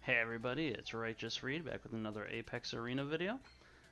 Hey everybody, it's RighteousFreed back with another Apex Arena video.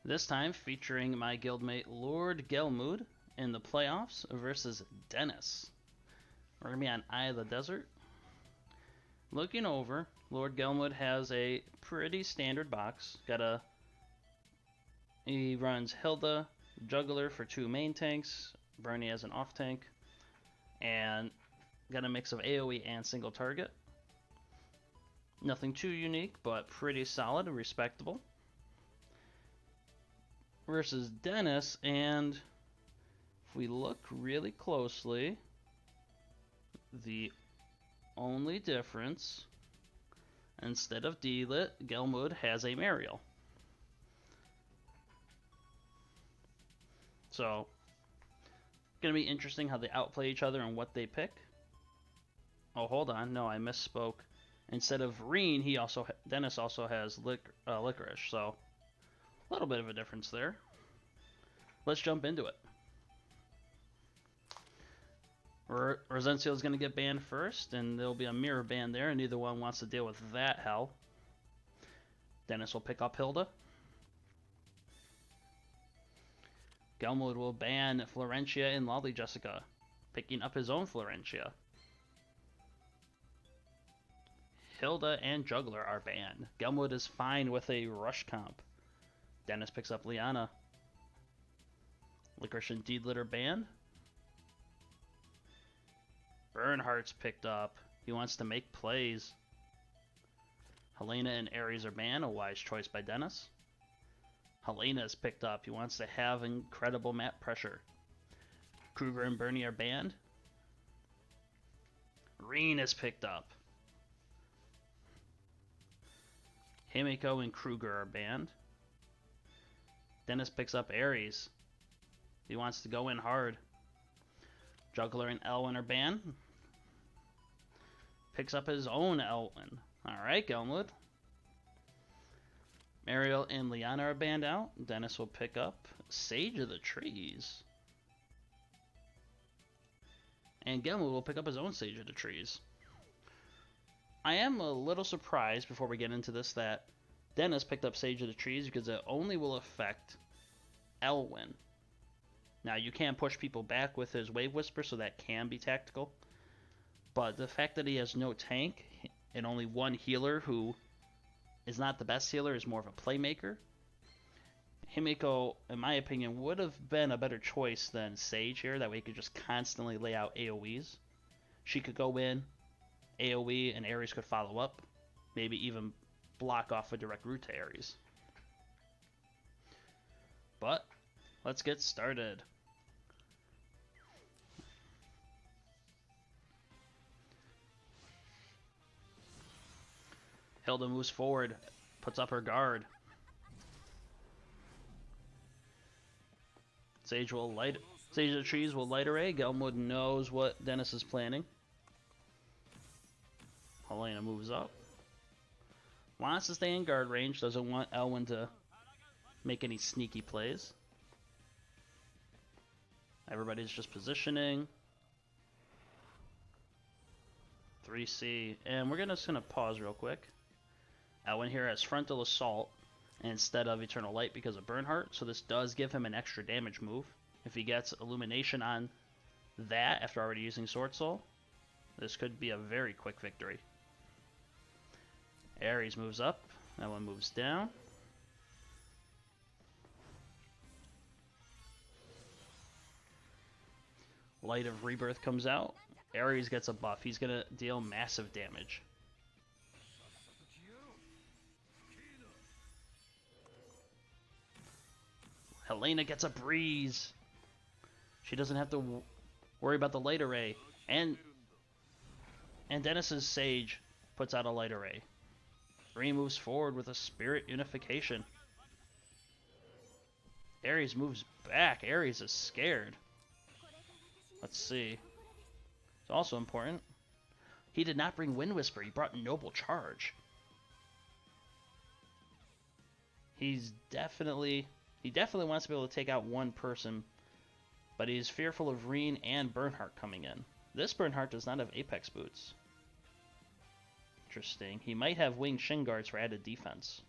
This time featuring my guildmate Lord Gelmud in the playoffs versus Dennis. We're going to be on Eye of the Desert. Looking over, Lord Gelmud has a pretty standard box. He runs Hilda, Juggler for 2 main tanks, Bernie as an off tank, and got a mix of AoE and single target. Nothing too unique, but pretty solid and respectable. Versus Dennis, and if we look really closely, the only difference, instead of D-Lit, Gelmud has a Mariel. So, gonna be interesting how they outplay each other and what they pick. Oh, hold on, no, I misspoke. Instead of Reen, Dennis also has Licorice, so a little bit of a difference there. Let's jump into it. Rosencio is going to get banned first, and there'll be a mirror ban there, and neither one wants to deal with that hell. Dennis will pick up Hilda. Gelmud will ban Florentia and Lolly Jessica, picking up his own Florentia. Hilda and Juggler are banned. Gelmud is fine with a rush comp. Dennis picks up Liana. Licorice and Deedlit are banned. Bernhardt's picked up. He wants to make plays. Helena and Ares are banned, a wise choice by Dennis. Helena is picked up. He wants to have incredible map pressure. Kruger and Bernie are banned. Reen is picked up. Himiko and Kruger are banned. Dennis picks up Ares. He wants to go in hard. Juggler and Elwyn are banned. Picks up his own Elwyn. Alright, Gelmud. Mariel and Liana are banned out. Dennis will pick up Sage of the Trees. And Gelmud will pick up his own Sage of the Trees. I am a little surprised, before we get into this, that Dennis picked up Sage of the Trees because it only will affect Elwyn. Now, you can push people back with his Wave Whisper, so that can be tactical. But the fact that he has no tank and only one healer who is not the best healer, is more of a playmaker. Himiko, in my opinion, would have been a better choice than Sage here. That way he could just constantly lay out AoEs. She could go in, AoE, and Ares could follow up. Maybe even block off a direct route to Ares. But let's get started. Hilda moves forward, puts up her guard. Sage of the Trees will light array. Gelmud knows what Dennis is planning. Helena moves up. Wants to stay in guard range, doesn't want Elwyn to make any sneaky plays. Everybody's just positioning. 3C. And we're just going to pause real quick. Elwyn here has Frontal Assault instead of Eternal Light because of Bernhardt, so this does give him an extra damage move. If he gets Illumination on that after already using Sword Soul, this could be a very quick victory. Ares moves up. That one moves down. Light of Rebirth comes out. Ares gets a buff. He's going to deal massive damage. Helena gets a breeze. She doesn't have to worry about the light array. And Dennis's Sage puts out a light array. Reen moves forward with a Spirit Unification. Ares moves back. Ares is scared. Let's see. It's also important. He did not bring Wind Whisper. He brought Noble Charge. He definitely wants to be able to take out one person, but he's fearful of Reen and Bernhardt coming in. This Bernhardt does not have Apex boots. Interesting. He might have winged shin guards for added defense.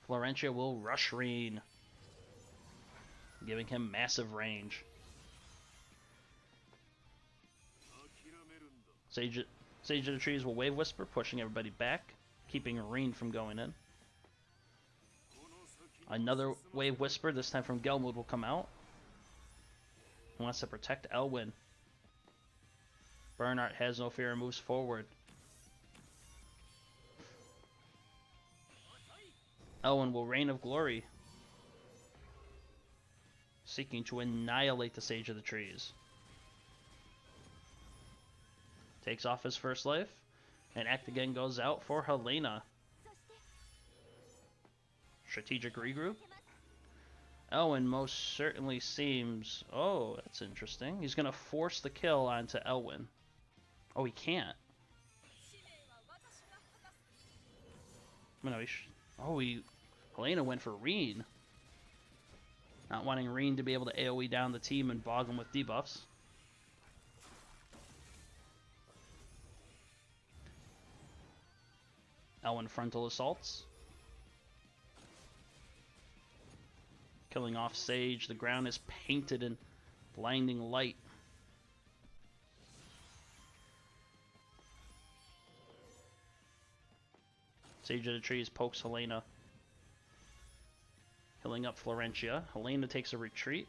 Florentia will rush Reen, giving him massive range. Sage of the Trees will Wave Whisper, pushing everybody back, keeping Reen from going in. Another Wave Whisper, this time from Gelmud, will come out. He wants to protect Elwyn. Bernhardt has no fear and moves forward. Elwyn will Reign of Glory, seeking to annihilate the Sage of the Trees. Takes off his first life, and Act again goes out for Helena. Strategic regroup. Elwyn most certainly seems... Oh, that's interesting. He's going to force the kill onto Elwyn. Oh, he can't. No, Helena went for Reen. Not wanting Reen to be able to AoE down the team and bog him with debuffs. Elwyn frontal assaults. Killing off Sage. The ground is painted in blinding light. Sage of the Trees pokes Helena. Healing up Florentia. Helena takes a retreat.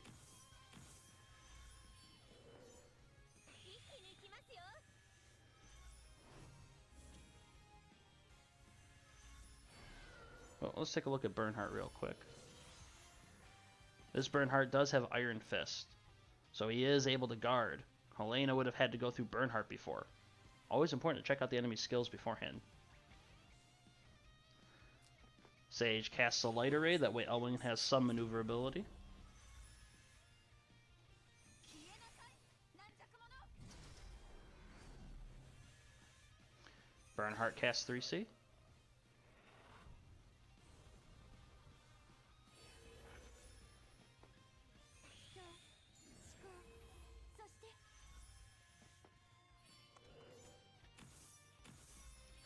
Well, let's take a look at Bernhardt real quick. This Bernhardt does have Iron Fist, so he is able to guard. Helena would have had to go through Bernhardt before. Always important to check out the enemy's skills beforehand. Sage casts a light array, that way Elwyn has some maneuverability. Bernhardt casts 3C.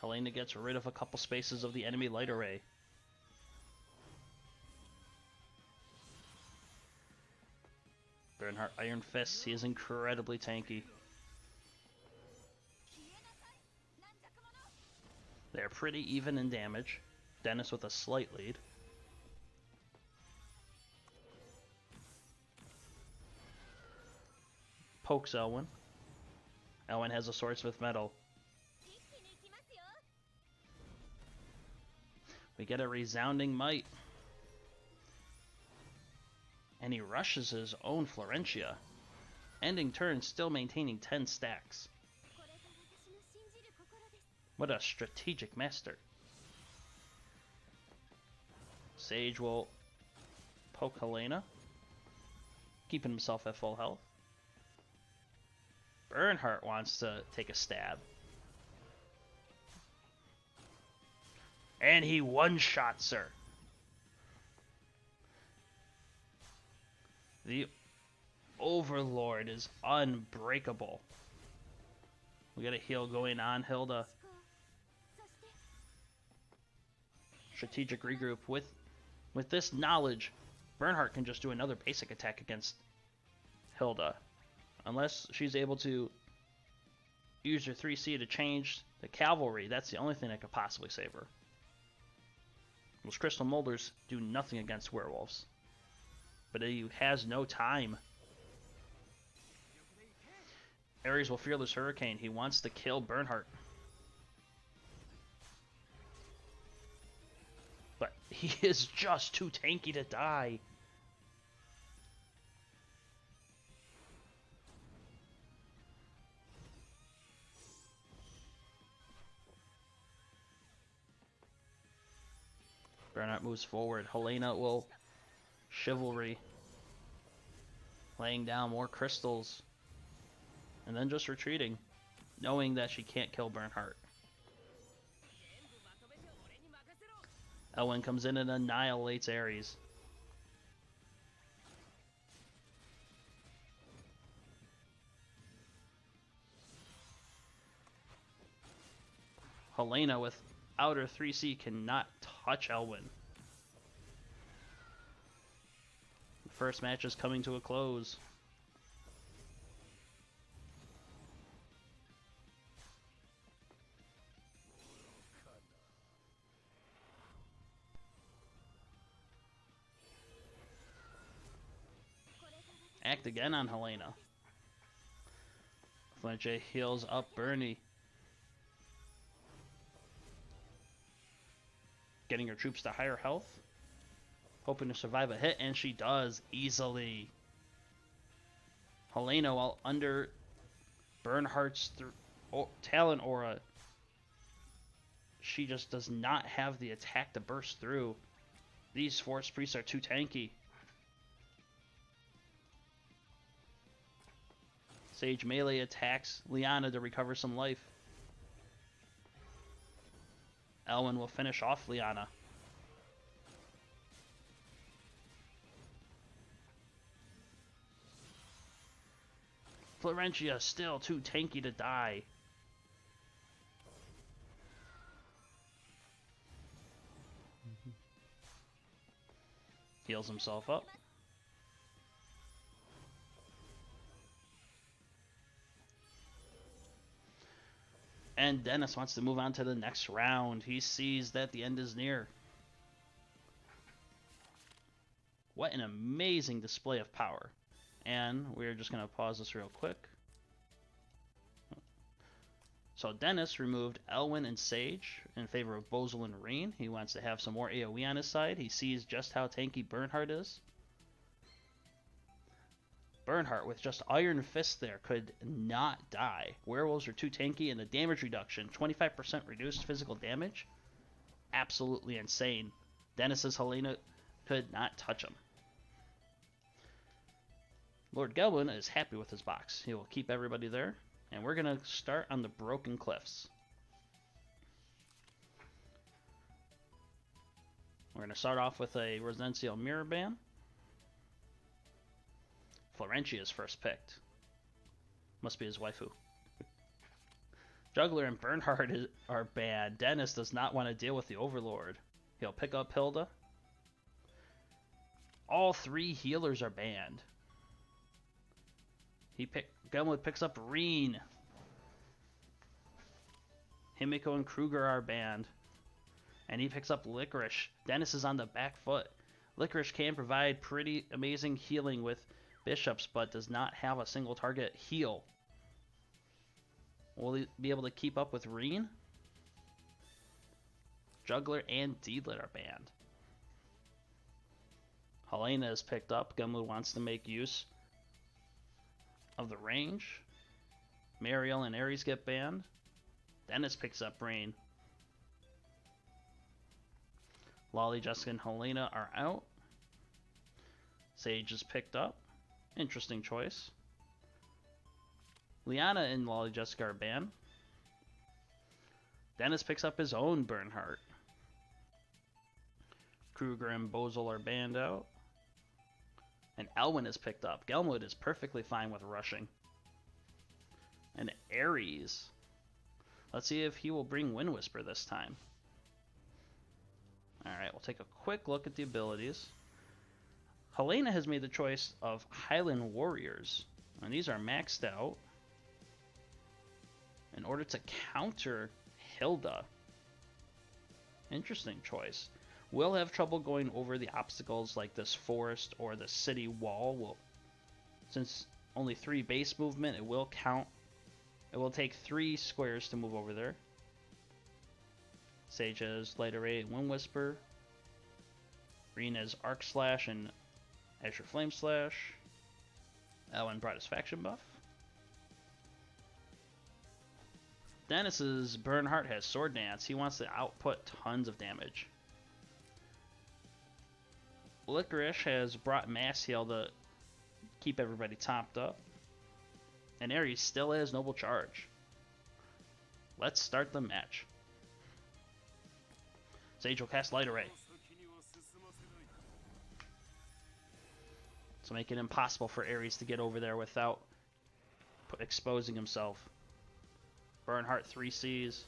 Helena gets rid of a couple spaces of the enemy light array. Bernhardt Iron Fists, he is incredibly tanky. They're pretty even in damage. Dennis with a slight lead. Pokes Elwyn. Elwyn has a Swordsmith Metal. We get a resounding might. And he rushes his own Florentia, ending turn still maintaining 10 stacks. What a strategic master. Sage will poke Helena, keeping himself at full health. Bernhardt wants to take a stab. And he one-shots her. The Overlord is unbreakable. We got a heal going on, Hilda. Strategic regroup. With this knowledge, Bernhardt can just do another basic attack against Hilda. Unless she's able to use her 3C to change the cavalry, that's the only thing that could possibly save her. Those crystal molders do nothing against werewolves. But he has no time. Ares will Fearless Hurricane. He wants to kill Bernhardt. But he is just too tanky to die. Bernhardt moves forward. Helena will Chivalry. Laying down more crystals. And then just retreating, knowing that she can't kill Bernhardt. Elwyn comes in and annihilates Ares. Helena with outer 3C cannot touch Elwyn. The first match is coming to a close. Act again on Helena. Flinche heals up Bernie. Getting her troops to higher health. Hoping to survive a hit, and she does easily. Helena, while under Bernhardt's talent aura, she just does not have the attack to burst through. These Force Priests are too tanky. Sage melee attacks Liana to recover some life. Elwyn will finish off Liana. Florentia still too tanky to die. Heals himself up. And Dennis wants to move on to the next round. He sees that the end is near. What an amazing display of power. And we're just going to pause this real quick. So Dennis removed Elwyn and Sage in favor of Bozel and Reen. He wants to have some more AoE on his side. He sees just how tanky Bernhardt is. Bernhardt, with just Iron Fist there, could not die. Werewolves are too tanky, and the damage reduction, 25% reduced physical damage, absolutely insane. Dennis's Helena could not touch him. Lord Gelmud is happy with his box. He will keep everybody there, and we're going to start on the Broken Cliffs. We're going to start off with a Residential Mirror Ban. Florentia is first picked. Must be his waifu. Juggler and Bernhardt are banned. Dennis does not want to deal with the Overlord. He'll pick up Hilda. All three healers are banned. Gelmud picks up Reen. Himiko and Kruger are banned. And he picks up Licorice. Dennis is on the back foot. Licorice can provide pretty amazing healing with bishops, but does not have a single target heal. Will he be able to keep up with Reen? Juggler and Deedlit are banned. Helena is picked up. Gelmud wants to make use of the range. Mariel and Ares get banned. Dennis picks up Reen. Lolly, Jessica, and Helena are out. Sage is picked up. Interesting choice. Liana and Lolly Jessica are banned. Dennis picks up his own Bernhardt. Kruger and Bozel are banned out. And Elwyn is picked up. Gelmud is perfectly fine with rushing. And Ares. Let's see if he will bring Wind Whisper this time. Alright, we'll take a quick look at the abilities. Helena has made the choice of Highland Warriors, and these are maxed out in order to counter Hilda. Interesting choice. We'll have trouble going over the obstacles like this forest or the city wall. Since only 3 base movement, it will count. It will take 3 squares to move over there. Sage has Light Array and Wind Whisper. Reen has Arc Slash and Azure Flame Slash. Elwyn brought his faction buff. Dennis's Bernhardt has Sword Dance. He wants to output tons of damage. Licorice has brought Mass Heal to keep everybody topped up. And Ares still has Noble Charge. Let's start the match. Sage will cast Light Array. To make it impossible for Ares to get over there without exposing himself. Bernhardt 3Cs.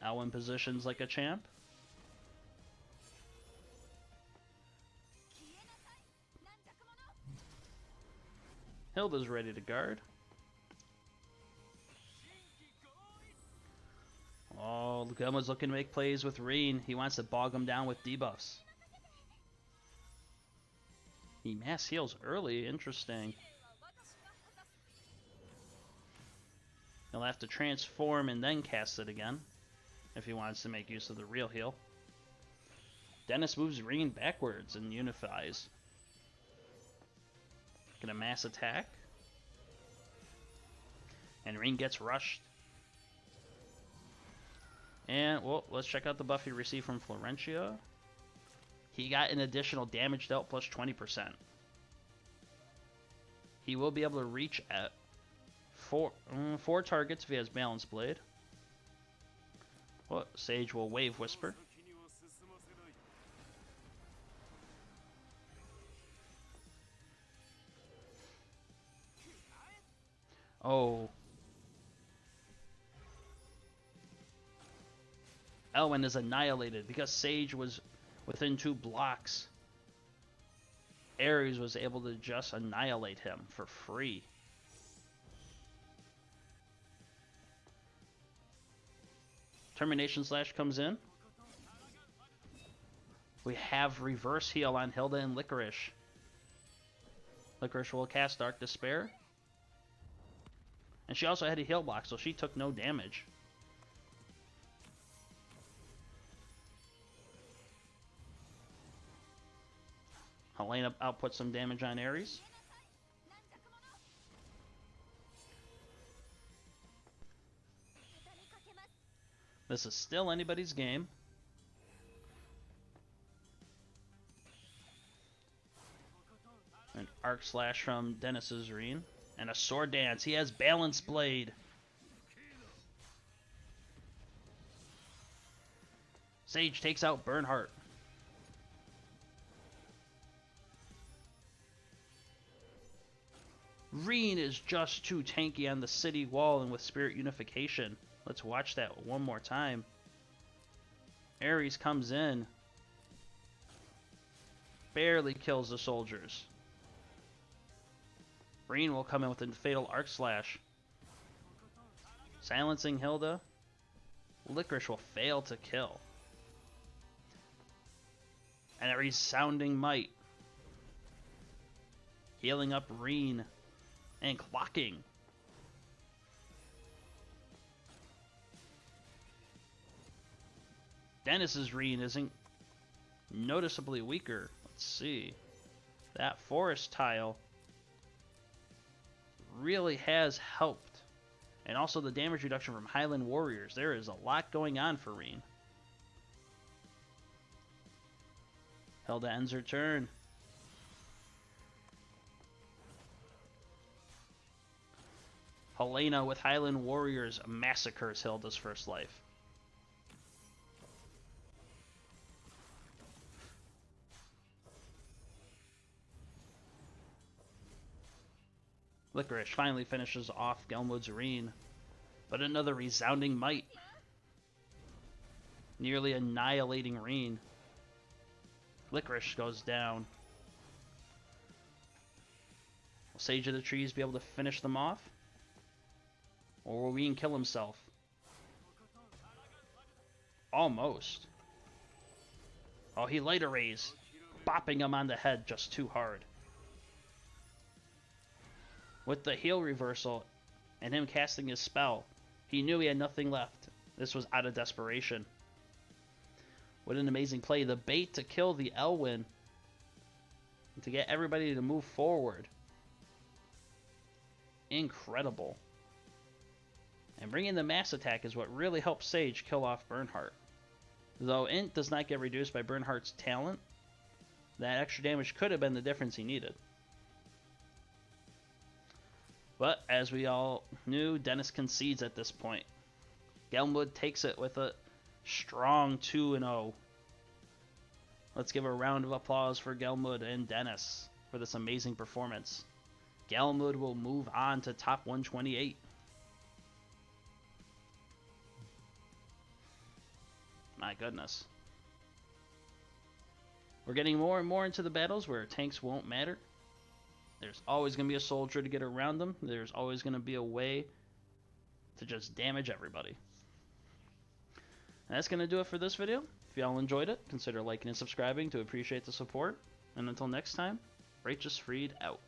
Elwin positions like a champ. Hilda's ready to guard. Oh, Gelmud's looking to make plays with Reen. He wants to bog him down with debuffs. He mass heals early. Interesting. He'll have to transform and then cast it again if he wants to make use of the real heal. Dennis moves Reen backwards and unifies. Gonna mass attack. And Reen gets rushed. And, well, let's check out the buff he received from Florentia. He got an additional damage dealt plus 20%. He will be able to reach at four targets if he has Balance Blade. Well, Sage will Wave Whisper. Oh. Elwin is annihilated because Sage was within 2 blocks. Ares was able to just annihilate him for free. Termination Slash comes in. We have reverse heal on Hilda and Licorice. Licorice will cast Dark Despair. And she also had a heal block, so she took no damage. Helena outputs some damage on Ares. This is still anybody's game. An Arc Slash from Dennis's Reen. And a Sword Dance. He has Balance Blade. Sage takes out Bernhardt. Reen is just too tanky on the city wall and with Spirit Unification. Let's watch that one more time. Ares comes in. Barely kills the soldiers. Reen will come in with a Fatal Arc Slash. Silencing Hilda. Licorice will fail to kill. And a Resounding Might. Healing up Reen. And clocking. Dennis's Reen isn't noticeably weaker. Let's see. That forest tile really has helped. And also the damage reduction from Highland Warriors. There is a lot going on for Reen. Hilda ends her turn. Helena with Highland Warriors massacres Hilda's first life. Licorice finally finishes off Gelmud's Reen, but another Resounding Might. Nearly annihilating Reen. Licorice goes down. Will Sage of the Trees be able to finish them off? Or will Reen kill himself? Almost. Oh, he Light Arrays, bopping him on the head just too hard. With the heal reversal and him casting his spell, he knew he had nothing left. This was out of desperation. What an amazing play. The bait to kill the Elwin. To get everybody to move forward. Incredible. And bringing the mass attack is what really helps Sage kill off Bernhardt. Though Int does not get reduced by Bernhardt's talent, that extra damage could have been the difference he needed. But, as we all knew, Dennis concedes at this point. Gelmud takes it with a strong 2-0. Let's give a round of applause for Gelmud and Dennis for this amazing performance. Gelmud will move on to top 128. My goodness. We're getting more and more into the battles where tanks won't matter. There's always going to be a soldier to get around them. There's always going to be a way to just damage everybody. And that's going to do it for this video. If y'all enjoyed it, consider liking and subscribing to appreciate the support. And until next time, RighteousFreed out.